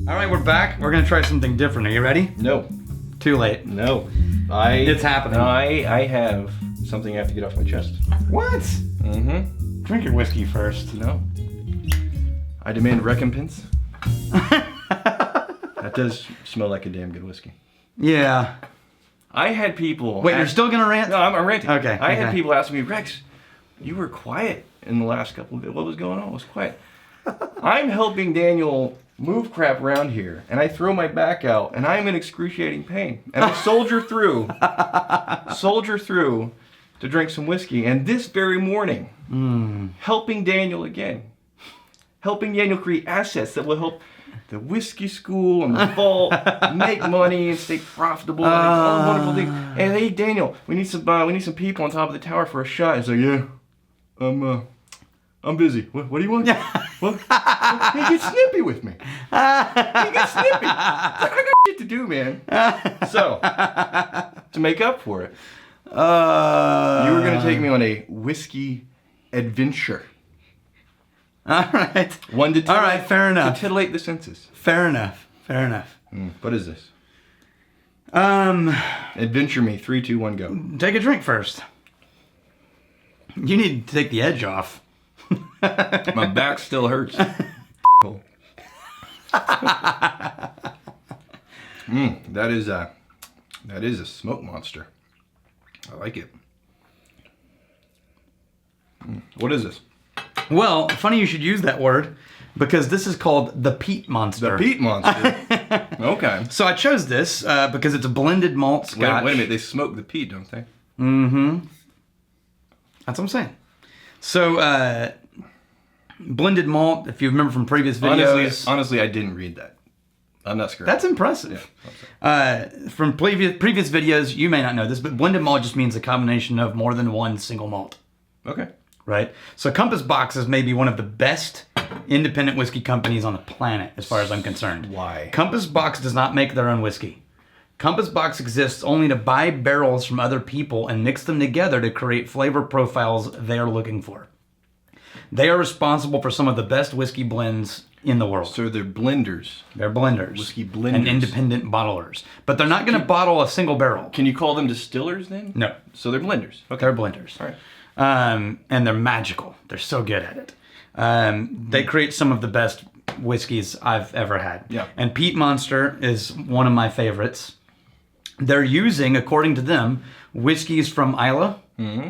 All right, we're back. We're gonna try something different. Are you ready? No. Too late. No. It's happening. No, I have something I have to get off my chest. What? Mm-hmm. Drink your whiskey first. No. I demand recompense. That does smell like a damn good whiskey. Yeah. I had people... Wait, you're still gonna rant? No, I'm ranting. Okay. I had people ask me, Rex, you were quiet in the last couple of... What was going on? It was quiet. I'm helping Daniel move crap around here, and I throw my back out, and I'm in excruciating pain. And I soldier through to drink some whiskey. And this very morning, helping Daniel again. Helping Daniel create assets that will help the whiskey school and the vault make money and stay profitable and all the wonderful things. And hey, Daniel, we need some people on top of the tower for a shot. He's like, yeah, I'm busy. What do you want? What? He gets snippy with me. He gets snippy. It's like, I got shit to do, man. So, to make up for it, you were going to take me on a whiskey adventure. All right. One to titillate, all right, fair enough. To titillate the senses. Fair enough. Fair enough. What is this? Adventure me. 3, 2, 1, go. Take a drink first. You need to take the edge off. My back still hurts. That is a smoke monster. I like it. What is this? Well, funny you should use that word because this is called the Peat Monster. The Peat Monster. Okay. So I chose this because it's a blended malt scotch. Wait a minute. They smoke the peat, don't they? Mm-hmm. That's what I'm saying. So, blended malt, if you remember from previous videos. Honestly, I didn't read that. I'm not scared. That's impressive. Yeah, from previous videos, you may not know this, but blended malt just means a combination of more than one single malt. Okay. Right? So Compass Box is maybe one of the best independent whiskey companies on the planet, as far as I'm concerned. Why? Compass Box does not make their own whiskey. Compass Box exists only to buy barrels from other people and mix them together to create flavor profiles they are looking for. They are responsible for some of the best whiskey blends in the world. So they're blenders. They're blenders. Whiskey blenders. And independent bottlers. But they're not going to bottle a single barrel. Can you call them distillers then? No. So they're blenders. Okay. They're blenders. All right. And they're magical. They're so good at it. They create some of the best whiskeys I've ever had. Yeah. And Peat Monster is one of my favorites. They're using, according to them, whiskeys from Islay,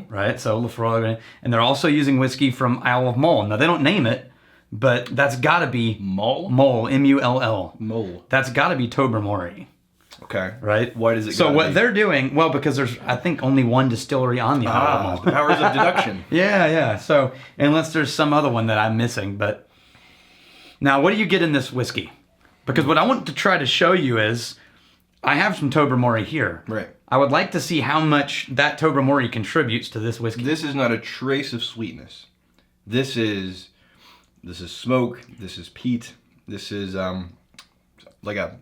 right? So Lefroy, and they're also using whiskey from Isle of Mull. Now they don't name it, but that's got to be Mull. Mull, M-U-L-L. Mull. That's got to be Tobermory. Okay. Right? Why does it? So what they're doing? Well, because there's I think only one distillery on the Isle of Mull. The powers of deduction. Yeah. So unless there's some other one that I'm missing, but now what do you get in this whiskey? Because what I want to try to show you is. I have some Tobermory here. Right. I would like to see how much that Tobermory contributes to this whiskey. This is not a trace of sweetness. This is smoke. This is peat. This is like a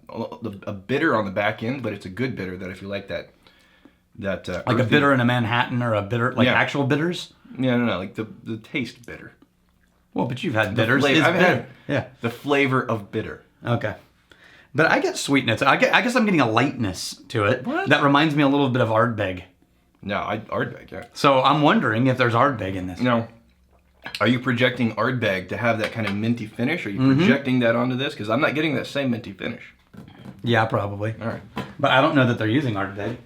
bitter on the back end, but it's a good bitter. That if you like that like a bitter in a Manhattan or a bitter actual bitters. Yeah, no, like the taste bitter. Well, but you've had bitters. I've had yeah the flavor of bitter. Okay. But I get sweetness. I guess I'm getting a lightness to it. What? That reminds me a little bit of Ardbeg. No, Ardbeg, yeah. So I'm wondering if there's Ardbeg in this. No. Are you projecting Ardbeg to have that kind of minty finish? Are you projecting that onto this? Because I'm not getting that same minty finish. Yeah, probably. All right. But I don't know that they're using Ardbeg.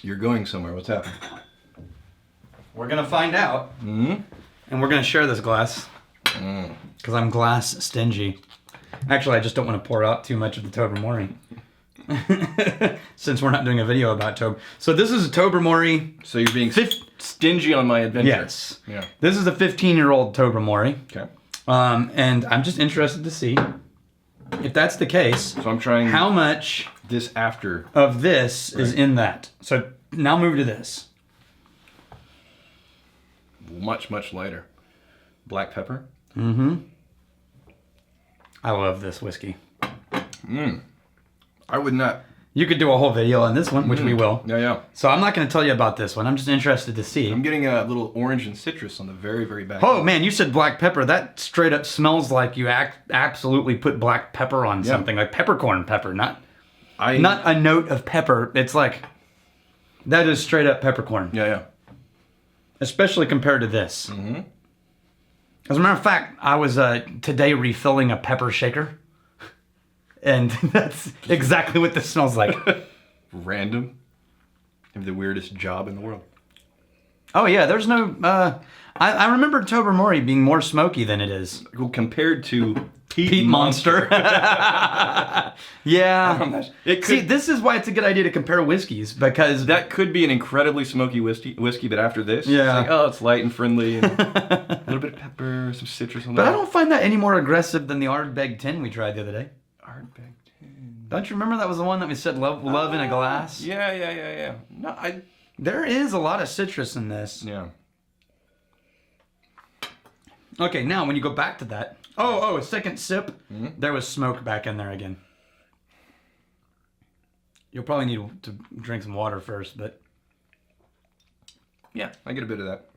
You're going somewhere. What's happening? We're going to find out. And we're going to share this glass. Because I'm glass stingy. Actually, I just don't want to pour out too much of the Tobermory. Since we're not doing a video about Tober. So this is a Tobermory. So you're being stingy on my adventure. Yes. Yeah. This is a 15-year-old Tobermory. Okay. And I'm just interested to see if that's the case. So I'm trying how much this after of this is in that. So now move to this. Much lighter. Black pepper. I love this whiskey. I would not You could do a whole video on this one, which we will. Yeah. So I'm not going to tell you about this one. I'm just interested to see. I'm getting a little orange and citrus on the very, very back. Oh, man, you said black pepper. That straight up smells like you absolutely put black pepper on something, like peppercorn pepper, not a note of pepper. It's like, that is straight up peppercorn. Yeah. Especially compared to this. Mm-hmm. As a matter of fact, I was today refilling a pepper shaker. And that's exactly what this smells like. Random. Have the weirdest job in the world. Oh, yeah, there's no... I remember Tobermory being more smoky than it is. Well, compared to Peat Monster. Yeah. See, this is why it's a good idea to compare whiskeys, because... That could be an incredibly smoky whiskey, but after this, yeah. It's like, it's light and friendly, and a little bit of pepper, some citrus on that. But I don't find that any more aggressive than the Ardbeg 10 we tried the other day. Ardbeg 10. Don't you remember that was the one that we said love in a glass? Yeah. No, There is a lot of citrus in this. Yeah. Okay, now when you go back to that... a second sip. Mm-hmm. There was smoke back in there again. You'll probably need to drink some water first, but... Yeah, I get a bit of that.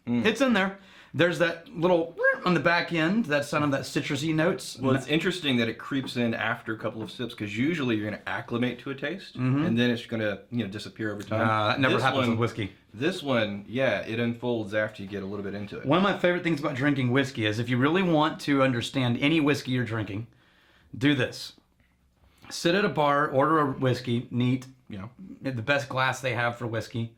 It's in there. There's that little on the back end, that sound of that citrusy notes. Well, it's interesting that it creeps in after a couple of sips, because usually you're going to acclimate to a taste, and then it's going to disappear over time. That never happens with whiskey. This one, it unfolds after you get a little bit into it. One of my favorite things about drinking whiskey is if you really want to understand any whiskey you're drinking, do this. Sit at a bar, order a whiskey, neat, the best glass they have for whiskey.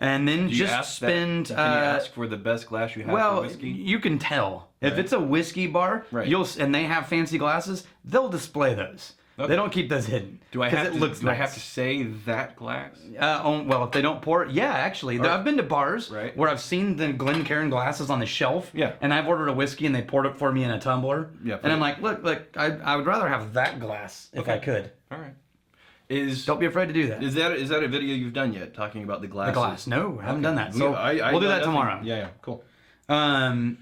And then just spend... Can you ask for the best glass you have for whiskey? Well, you can tell. If it's a whiskey bar, and they have fancy glasses, they'll display those. Okay. They don't keep those hidden. Do I have to say that glass? Well, if they don't pour it, actually. I've been to bars where I've seen the Glencairn glasses on the shelf, and I've ordered a whiskey and they poured it for me in a tumbler. Yeah, and I'm like, look, I would rather have that glass if I could. All right. Don't be afraid to do that. Is that a video you've done yet, talking about the glasses? The glass. No, I haven't done that. So we'll do that tomorrow. Yeah, cool. No,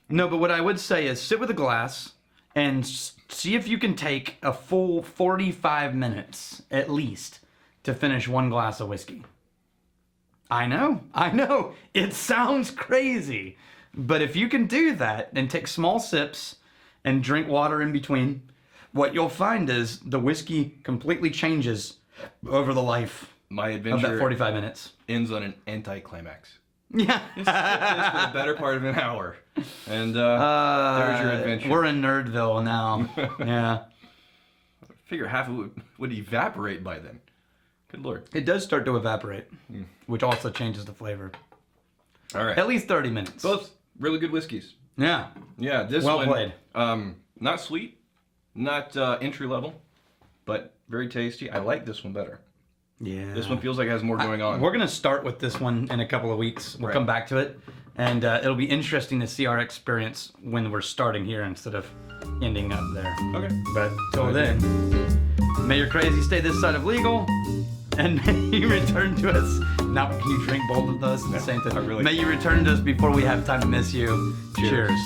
but what I would say is sit with a glass and see if you can take a full 45 minutes, at least, to finish one glass of whiskey. I know. It sounds crazy. But if you can do that and take small sips and drink water in between... What you'll find is the whiskey completely changes over the life of that 45 minutes. Ends on an anticlimax. Yeah. This for the better part of an hour. And there's your adventure. We're in Nerdville now. Yeah. I figure half of it would evaporate by then. Good Lord. It does start to evaporate, which also changes the flavor. All right. At least 30 minutes. Both really good whiskeys. Yeah. Yeah, this well one... played. Not sweet. Not entry level, but very tasty. I like this one better. Yeah. This one feels like it has more going on. We're going to start with this one in a couple of weeks. We'll come back to it. And it'll be interesting to see our experience when we're starting here instead of ending up there. Okay. But till then, may your crazy stay this side of legal. And may you return to us. Now, can you drink both of those at the same time? May you return to us before we have time to miss you. Cheers.